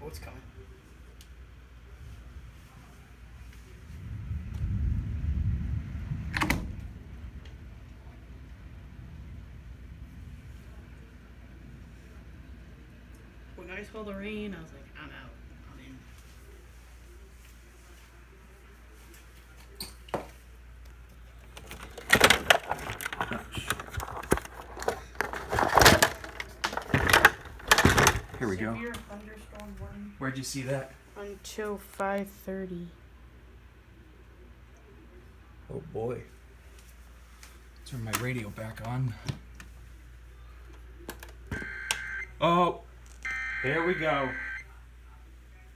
Oh, it's coming. When I saw the rain, I was like, I'm out. I'm in. Here we go. Severe thunderstorm warning. Where'd you see that? Until 5:30. Oh boy. Turn my radio back on. Oh, there we go.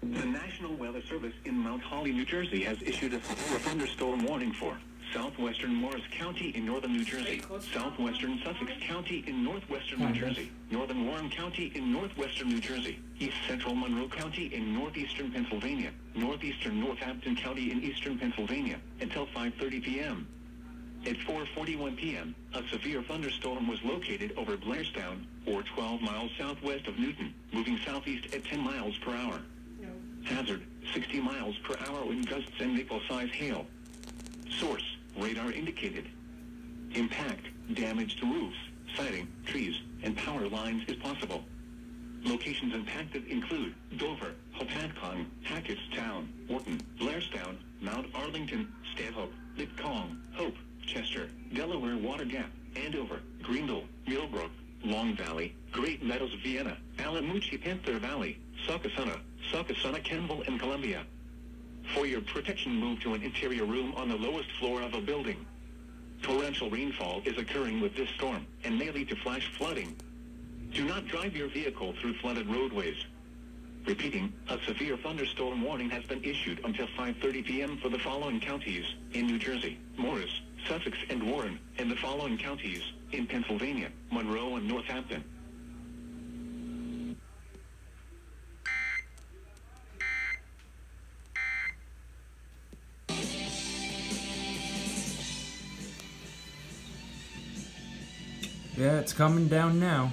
The National Weather Service in Mount Holly, New Jersey has issued a thunderstorm warning for southwestern Morris County in northern New Jersey, southwestern Sussex County in northwestern New Jersey, northern Warren County in northwestern New Jersey, east central Monroe County in northeastern Pennsylvania, northeastern Northampton County in eastern Pennsylvania, until 5:30 p.m. At 4:41 p.m., a severe thunderstorm was located over Blairstown, or 12 miles southwest of Newton, moving southeast at 10 miles per hour. Hazard, 60 miles per hour wind gusts and nickel-size hail. Source, radar indicated. Impact, damage to roofs, siding, trees, and power lines is possible. Locations impacted include Dover, Hopatcong, Hackettstown, Wharton, Blairstown, Mount Arlington, Stanhope, Litcong, Hope, Chester, Delaware Water Gap, Andover, Greenville, Millbrook, Long Valley, Great Meadows, Vienna, Alamucci, Panther Valley, Saucasuna, Campbell, and Columbia. For your protection, move to an interior room on the lowest floor of a building. Torrential rainfall is occurring with this storm and may lead to flash flooding. Do not drive your vehicle through flooded roadways. Repeating, a severe thunderstorm warning has been issued until 5:30 p.m. for the following counties in New Jersey: Morris, Sussex, and Warren, and the following counties in Pennsylvania: Monroe and Northampton. Yeah, it's coming down now.